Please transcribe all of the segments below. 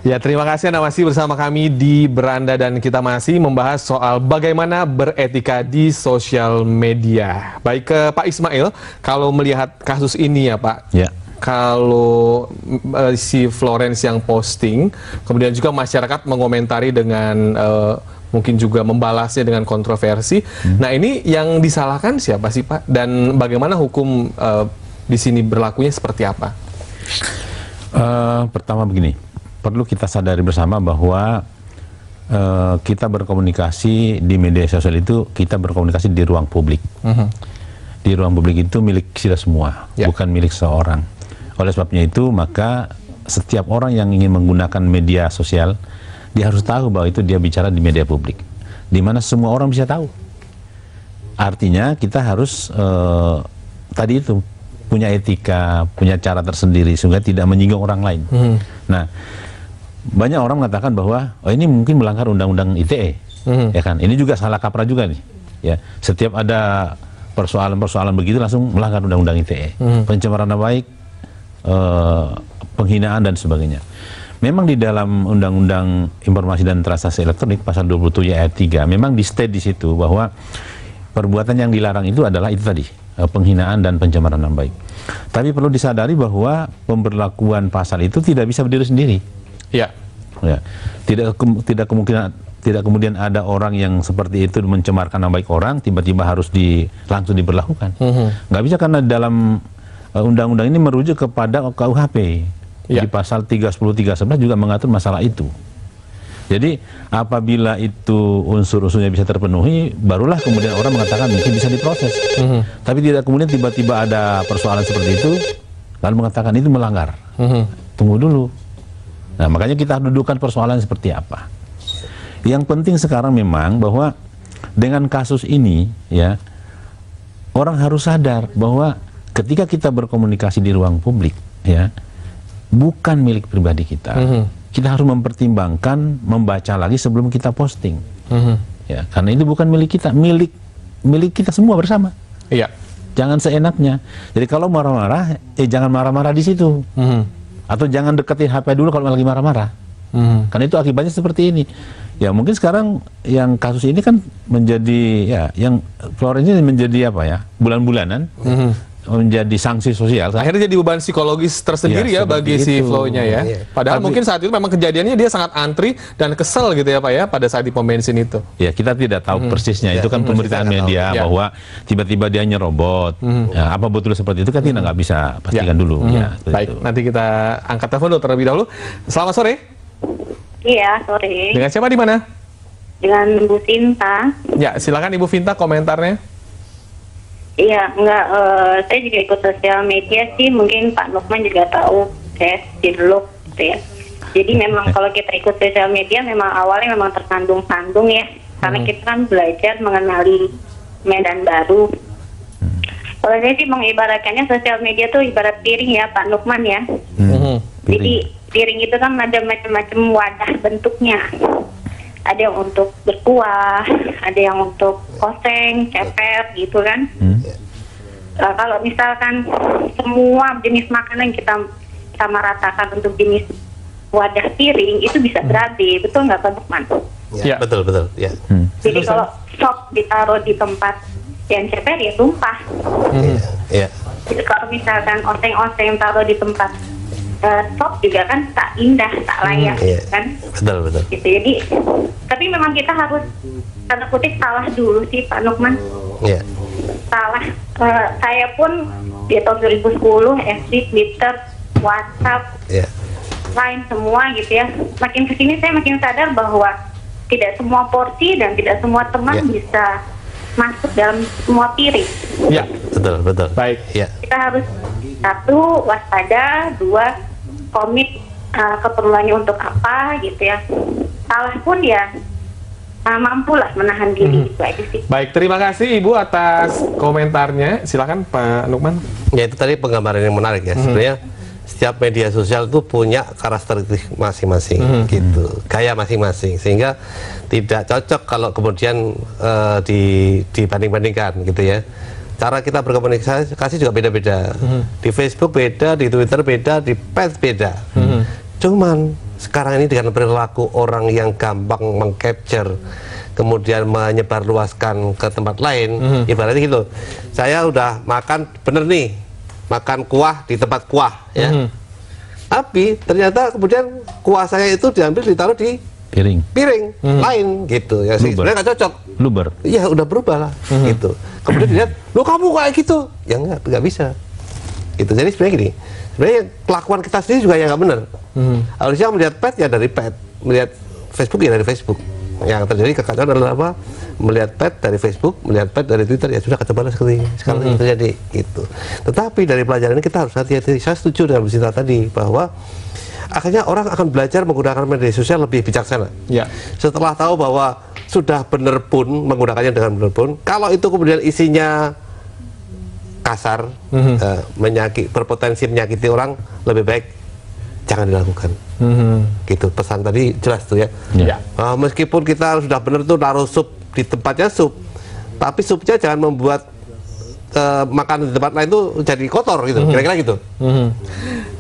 Ya, terima kasih Anda masih bersama kami di Beranda dan kita masih membahas soal bagaimana beretika di sosial media. Baik ke Pak Ismail, kalau melihat kasus ini ya Pak, ya. Kalau si Florence yang posting, kemudian juga masyarakat mengomentari dengan mungkin juga membalasnya dengan kontroversi. Nah ini yang disalahkan siapa sih Pak? Dan bagaimana hukum di sini berlakunya seperti apa? Pertama begini, perlu kita sadari bersama bahwa kita berkomunikasi di media sosial itu, kita berkomunikasi di ruang publik. Di ruang publik itu milik kita semua, bukan milik seorang. Oleh sebabnya itu, maka setiap orang yang ingin menggunakan media sosial, dia harus tahu bahwa itu dia bicara di media publik, di mana semua orang bisa tahu. Artinya kita harus tadi itu punya etika, punya cara tersendiri sehingga tidak menyinggung orang lain. Nah, banyak orang mengatakan bahwa oh ini mungkin melanggar undang-undang ITE, ya kan? Ini juga salah kaprah juga nih. Ya, setiap ada persoalan-persoalan begitu langsung melanggar undang-undang ITE, pencemaran nama baik, penghinaan dan sebagainya. Memang di dalam Undang-Undang Informasi dan Transaksi Elektronik pasal 27 ayat 3 memang di state di situ bahwa perbuatan yang dilarang itu adalah itu tadi, penghinaan dan pencemaran nama baik. Tapi perlu disadari bahwa pemberlakuan pasal itu tidak bisa berdiri sendiri. Ya. Tidak kemudian ada orang yang seperti itu mencemarkan nama baik orang tiba-tiba harus langsung diberlakukan. Nggak bisa, karena dalam undang-undang ini merujuk kepada KUHP. Di pasal 310-311 juga mengatur masalah itu. Jadi apabila itu unsur-unsurnya bisa terpenuhi, barulah kemudian orang mengatakan mungkin bisa diproses. Tapi tidak kemudian tiba-tiba ada persoalan seperti itu, lalu mengatakan itu melanggar. Tunggu dulu. Nah, makanya kita harus dudukkan persoalan seperti apa. Yang penting sekarang memang bahwa dengan kasus ini, ya, orang harus sadar bahwa ketika kita berkomunikasi di ruang publik, ya, bukan milik pribadi kita. Kita harus mempertimbangkan, membaca lagi sebelum kita posting. Ya, karena ini bukan milik kita, milik kita semua bersama. Iya. Jangan seenaknya. Jadi kalau marah-marah, jangan marah-marah di situ. Atau jangan deketin HP dulu kalau lagi marah-marah. Karena itu akibatnya seperti ini. Ya mungkin sekarang yang kasus ini kan menjadi, ya, yang Florence ini menjadi apa ya, bulan-bulanan. Menjadi sanksi sosial. Akhirnya jadi beban psikologis tersendiri ya bagi si Flo-nya ya. Padahal mungkin saat itu memang kejadiannya dia sangat antri dan kesel gitu ya Pak ya pada saat di pom bensin itu. Ya kita tidak tahu persisnya, itu kan pemberitaan media bahwa tiba-tiba dia nyerobot. Ya, apa betul seperti itu kan kita nggak bisa pastikan dulu. Ya, baik, nanti kita angkat telepon dulu terlebih dahulu. Selamat sore. Iya, sore. Dengan siapa di mana? Dengan Bu Sinta. Ya, silakan Ibu Vinta komentarnya. Iya, saya juga ikut sosial media sih, mungkin Pak Lukman juga tahu, saya Dirluk gitu ya. Jadi memang kalau kita ikut sosial media memang awalnya memang tersandung-sandung ya, karena kita kan belajar mengenali medan baru. Kalau saya sih mengibaratkannya sosial media tuh ibarat piring ya Pak Lukman ya. Jadi piring itu kan ada macam-macam wadah bentuknya. Ada yang untuk berkuah, ada yang untuk oseng, ceper gitu kan. Kalau misalkan semua jenis makanan kita samaratakan untuk jenis wadah piring, itu bisa berabe, betul nggak Pak Bukman? Ya, betul. Ya. Jadi kalau sop ditaruh di tempat yang ceper ya tumpah. Jadi kalau misalkan oseng-oseng taruh di tempat sop juga kan tak indah, tak layak, kan? Betul. Gitu. Jadi, tapi memang kita harus tanda kutip salah dulu sih Pak Nukman. Salah. Saya pun di tahun 2010 FB, Twitter, WhatsApp, Line semua gitu ya. Makin kesini saya makin sadar bahwa tidak semua porsi dan tidak semua teman bisa masuk dalam semua piring. Ya, betul. Baik. Kita harus satu waspada, dua komit keperluannya untuk apa gitu ya. Salah pun ya mampulah menahan diri, itu aja sih. Baik, terima kasih Ibu atas komentarnya. Silakan Pak Lukman. Ya itu tadi penggambaran yang menarik ya. Sebenarnya setiap media sosial itu punya karakteristik masing-masing gitu, gaya masing-masing, sehingga tidak cocok kalau kemudian dibanding-bandingkan gitu ya. Cara kita berkomunikasi juga beda-beda. Di Facebook beda, di Twitter beda, di Pet beda. Cuman sekarang ini dengan perilaku orang yang gampang mengcapture kemudian menyebarluaskan ke tempat lain, ibaratnya gitu, saya udah makan bener nih, makan kuah di tempat kuah ya, tapi ternyata kemudian kuah saya itu diambil ditaruh di piring lain gitu ya, sebenarnya nggak cocok, luber, iya udah berubah lah gitu, kemudian dilihat, lo kamu kayak gitu, ya nggak bisa gitu. Jadi sebenarnya gini, sebenarnya kelakuan kita sendiri juga yang nggak benar. Harusnya melihat pet ya dari pet, melihat Facebook ya dari Facebook. Yang terjadi kekacauan adalah apa? Melihat pet dari Facebook, melihat pet dari Twitter, ya sudah kacau balas sekarang yang terjadi gitu. Tetapi dari pelajaran ini kita harus hati-hati. Saya setuju dengan Bu Sinta tadi bahwa akhirnya orang akan belajar menggunakan media sosial lebih bijaksana. Ya. Setelah tahu bahwa sudah benar pun menggunakannya dengan benar pun, kalau itu kemudian isinya kasar, berpotensi menyakiti orang, lebih baik jangan dilakukan. Gitu, pesan tadi jelas tuh ya. Meskipun kita sudah benar tuh naruh sup di tempatnya sup, tapi supnya jangan membuat makanan di tempat lain tuh jadi kotor gitu, kira-kira gitu.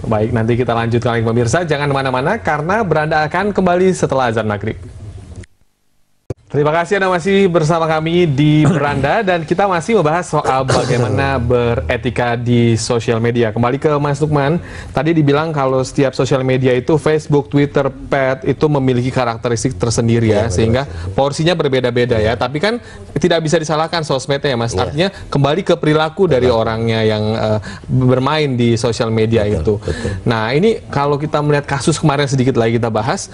Baik, nanti kita lanjutkan lagi pemirsa, jangan kemana-mana karena Beranda akan kembali setelah azan maghrib. Terima kasih Anda masih bersama kami di Beranda dan kita masih membahas soal bagaimana beretika di sosial media. Kembali ke Mas Lukman, tadi dibilang kalau setiap sosial media itu Facebook, Twitter, Pet itu memiliki karakteristik tersendiri ya, sehingga porsinya berbeda-beda ya. Tapi kan tidak bisa disalahkan sosmednya ya Mas, artinya kembali ke perilaku dari orangnya yang bermain di sosial media itu. Nah ini kalau kita melihat kasus kemarin sedikit lagi kita bahas,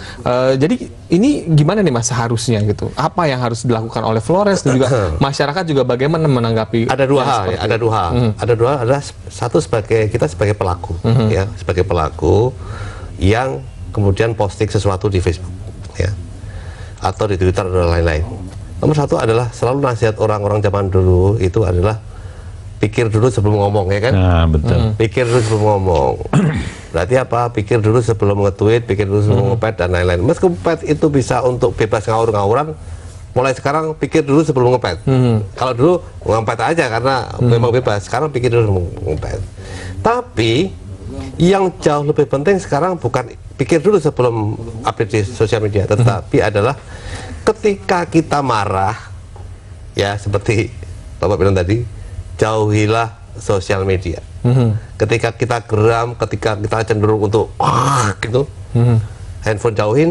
jadi ini gimana nih Mas seharusnya gitu? Apa yang harus dilakukan oleh Flores dan juga masyarakat juga bagaimana menanggapi? Ada dua hal ya, ada dua hal. Ada dua, adalah satu sebagai kita sebagai pelaku ya, sebagai pelaku yang kemudian posting sesuatu di Facebook ya, atau di Twitter dan lain-lain. Nomor satu adalah selalu nasihat orang-orang zaman dulu itu adalah pikir dulu sebelum ngomong ya kan? Nah, betul. Pikir dulu sebelum ngomong. Berarti apa? Pikir dulu sebelum nge-tweet, pikir dulu sebelum nge-pet dan lain-lain. Meskipun pet itu bisa untuk bebas ngawur-ngawuran, mulai sekarang pikir dulu sebelum nge-pet. Kalau dulu nge-pet aja karena memang bebas, sekarang pikir dulu sebelum nge-pet. Tapi yang jauh lebih penting sekarang bukan pikir dulu sebelum update di sosial media, tetapi adalah ketika kita marah, ya seperti Bapak bilang tadi, jauhilah sosial media. Ketika kita geram, ketika kita cenderung untuk gitu, handphone jauhin,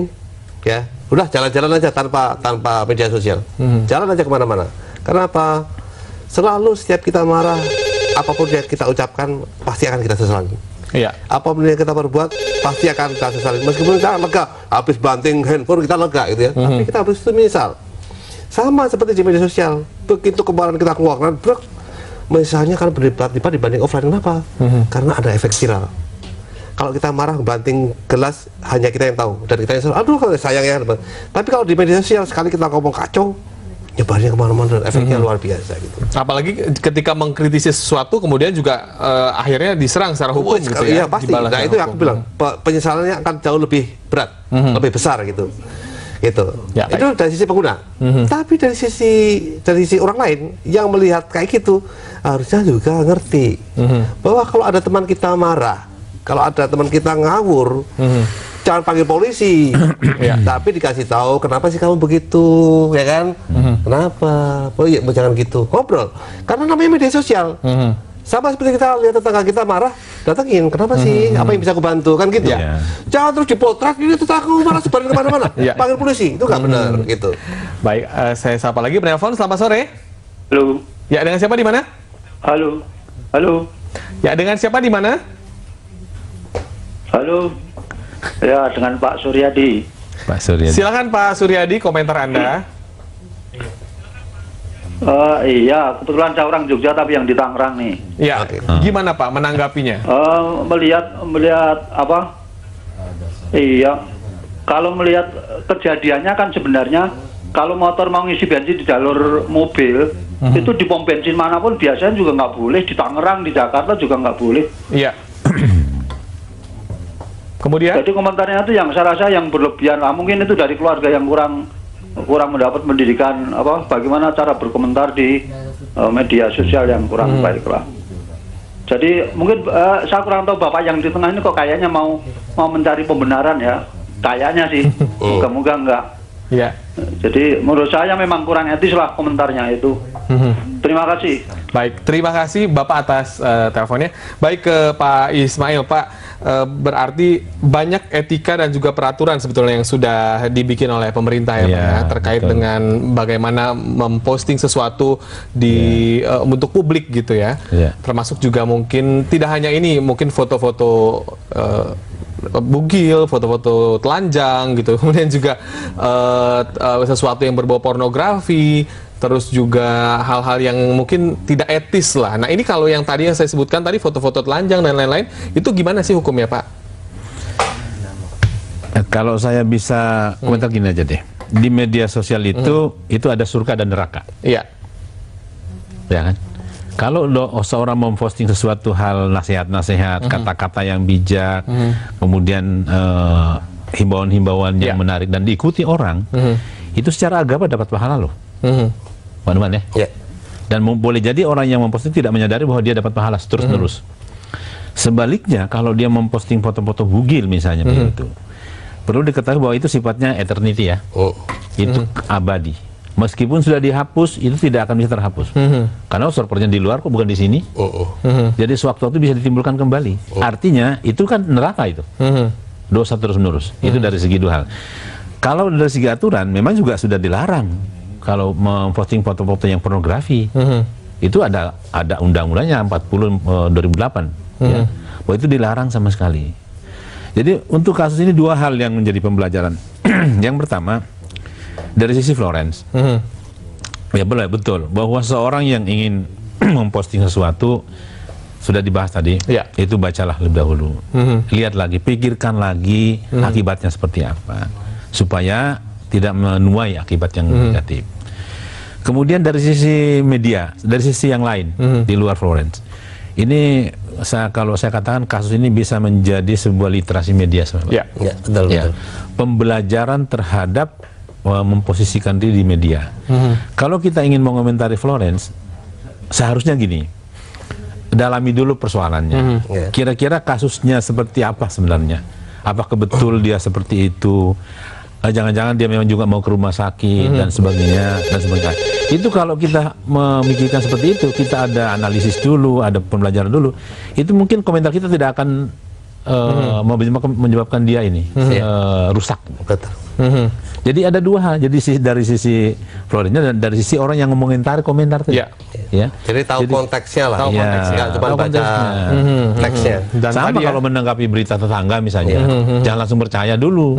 ya udah jalan-jalan aja tanpa media sosial, jalan aja kemana-mana. Karena apa? Selalu setiap kita marah, apapun yang kita ucapkan pasti akan kita sesali. Iya. Apapun yang kita perbuat pasti akan kita sesali. Meskipun kita lega, habis banting handphone kita lega gitu ya, tapi kita habis itu menyesal. Sama seperti di media sosial. Begitu kemarin kita keluarkan, misalnya kan berdebat dibanding offline, kenapa? Karena ada efek viral. Kalau kita marah banting gelas, hanya kita yang tahu dan kita yang selalu, aduh sayang ya. Tapi kalau di media sosial sekali kita ngomong kacau, nyebarnya kemana-mana, efeknya luar biasa gitu. Apalagi ketika mengkritisi sesuatu kemudian juga akhirnya diserang secara hukum gitu ya. Iya pasti. Nah itu yang aku bilang, penyesalannya akan jauh lebih berat, lebih besar gitu. Gitu. Ya, itu dari sisi pengguna. Tapi dari sisi orang lain yang melihat kayak gitu harusnya juga ngerti bahwa kalau ada teman kita marah, kalau ada teman kita ngawur, jangan panggil polisi, tapi dikasih tahu kenapa sih kamu begitu, ya kan? Kenapa? Oh iya, jangan gitu. Ngobrol. Karena namanya media sosial. Sama seperti kita lihat tetangga kita marah, datangin, kenapa sih? Apa yang bisa aku bantu? Kan gitu. Jangan terus dipotret, ini tetangga marah sebarin kemana-mana. Panggil polisi, itu nggak benar gitu. Baik, saya sapa lagi penelpon. Selamat sore. Halo. Ya, dengan siapa di mana? Halo. Halo. Ya, dengan siapa di mana? Halo. Ya, dengan Pak Suryadi. Pak Suryadi. Silakan Pak Suryadi, komentar Anda. Iya, kebetulan saya orang Jogja tapi yang di Tangerang nih. Iya, gimana Pak menanggapinya? Melihat apa? Iya, kalau melihat kejadiannya kan sebenarnya kalau motor mau ngisi bensin di jalur mobil, itu di pom bensin manapun biasanya juga nggak boleh, di Tangerang, di Jakarta juga nggak boleh. Iya. Kemudian? Jadi komentarnya itu yang saya rasa yang berlebihan lah. Mungkin itu dari keluarga yang kurang mendapat pendidikan bagaimana cara berkomentar di media sosial yang kurang baik lah. Jadi mungkin saya kurang tahu Bapak yang di tengah ini kok kayaknya mau mencari pembenaran ya. kayaknya sih. Moga-moga enggak. Ya. Jadi menurut saya memang kurang etis lah komentarnya itu. Terima kasih. Baik, terima kasih Bapak atas teleponnya. Baik ke Pak Ismail, Pak, berarti banyak etika dan juga peraturan sebetulnya yang sudah dibikin oleh pemerintah ya, Pak, ya, terkait betul. dengan bagaimana memposting sesuatu di untuk publik gitu ya. Termasuk juga mungkin tidak hanya ini, mungkin foto-foto bugil, foto-foto telanjang gitu, kemudian juga sesuatu yang berbau pornografi, terus juga hal-hal yang mungkin tidak etis lah. Nah ini kalau yang tadi yang saya sebutkan tadi, foto-foto telanjang dan lain-lain, itu gimana sih hukumnya, Pak? Kalau saya bisa komentar gini aja deh, di media sosial itu ada surga dan neraka. Iya. Ya kan? Kalau seorang memposting sesuatu hal nasihat-nasihat, kata-kata yang bijak, kemudian himbauan-himbauan yang menarik dan diikuti orang, itu secara agama dapat pahala loh. Teman-teman ya. Dan boleh jadi orang yang memposting tidak menyadari bahwa dia dapat pahala terus-menerus. Sebaliknya, kalau dia memposting foto-foto bugil misalnya begitu, perlu diketahui bahwa itu sifatnya eternity ya. Itu abadi. Meskipun sudah dihapus, itu tidak akan bisa terhapus. Karena servernya di luar kok, bukan di sini. Jadi sewaktu-waktu bisa ditimbulkan kembali. Artinya itu kan neraka itu. Dosa terus-menerus. Itu dari segi dua hal. Kalau dari segi aturan, memang juga sudah dilarang. Kalau memposting foto-foto yang pornografi, itu ada undang-undangnya 40 2008. Ya, bahwa itu dilarang sama sekali. Jadi untuk kasus ini dua hal yang menjadi pembelajaran. Yang pertama, dari sisi Florence, ya betul bahwa seorang yang ingin memposting sesuatu sudah dibahas tadi, itu bacalah lebih dahulu, lihat lagi, pikirkan lagi akibatnya seperti apa, supaya tidak menuai akibat yang negatif. Kemudian dari sisi media, dari sisi yang lain di luar Florence, ini kalau saya katakan kasus ini bisa menjadi sebuah literasi media, betul. Pembelajaran terhadap memposisikan diri di media. Kalau kita ingin mengomentari Florence, seharusnya gini, dalami dulu persoalannya. Kira-kira kasusnya seperti apa sebenarnya? Apakah betul dia seperti itu? Jangan-jangan dia memang juga mau ke rumah sakit dan sebagainya dan sebagainya. Itu kalau kita memikirkan seperti itu, kita ada analisis dulu, ada pembelajaran dulu, itu mungkin komentar kita tidak akan menyebabkan dia ini rusak. Betul. Jadi ada dua hal, jadi dari sisi Florence dan dari sisi orang yang mengomentari komentar tadi. Ya. Jadi tahu konteksnya lah. Tahu konteksnya. Cuma baca teksnya. Dan sama kalau menanggapi berita tetangga misalnya, jangan langsung percaya dulu.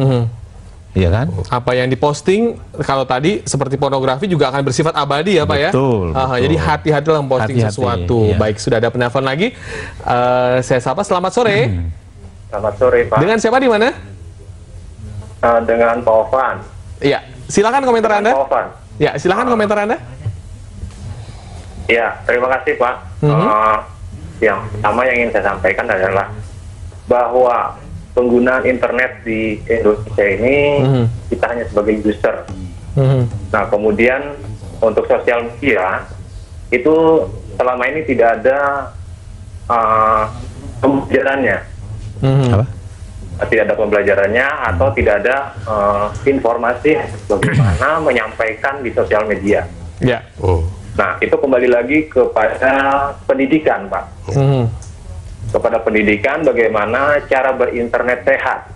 Iya kan? Apa yang diposting, kalau tadi seperti pornografi juga akan bersifat abadi ya, Pak ya? Betul. Jadi hati-hatilah memposting sesuatu. Baik, sudah ada penelpon lagi. Saya sapa, selamat sore. Selamat sore, Pak. Dengan siapa di mana? Dengan Pak Ovan. Iya, silakan komentar Anda. Pak Ovan. Ya, silakan komentar Anda. Ya, terima kasih, Pak. Yang pertama yang ingin saya sampaikan adalah bahwa penggunaan internet di Indonesia ini kita hanya sebagai user. Nah, kemudian untuk sosial media itu selama ini tidak ada pembelajarannya. Tidak ada pembelajarannya atau tidak ada informasi bagaimana menyampaikan di sosial media. Nah, itu kembali lagi kepada pendidikan, Pak. Kepada pendidikan bagaimana cara berinternet sehat.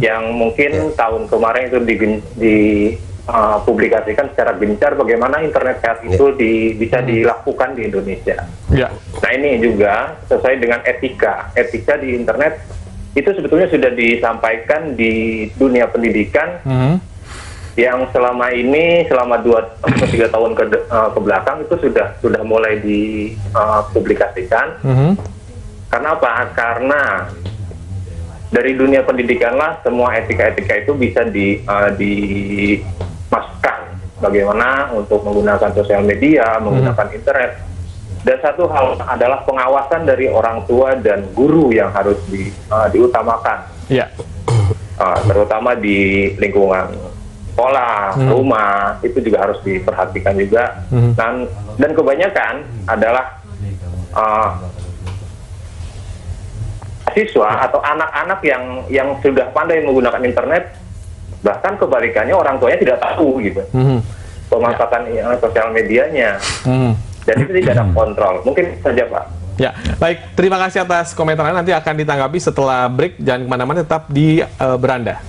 Yang mungkin tahun kemarin itu dipublikasikan secara gencar bagaimana internet sehat itu bisa dilakukan di Indonesia. Nah, ini juga sesuai dengan etika di internet itu sebetulnya sudah disampaikan di dunia pendidikan yang selama ini selama 2-3 tahun ke belakang itu sudah mulai dipublikasikan. Karena apa? Karena dari dunia pendidikanlah semua etika-etika itu bisa dimasukkan bagaimana untuk menggunakan sosial media, menggunakan internet. Dan satu hal adalah pengawasan dari orang tua dan guru yang harus diutamakan. Terutama di lingkungan sekolah, rumah, itu juga harus diperhatikan juga. Dan kebanyakan adalah siswa atau anak-anak yang sudah pandai menggunakan internet, bahkan kebalikannya orang tuanya tidak tahu gitu pemanfaatan sosial medianya, dan itu tidak ada kontrol. Mungkin saja Pak. Ya, baik. Terima kasih atas komentarnya. Nanti akan ditanggapi setelah break. Jangan kemana-mana, tetap di Beranda.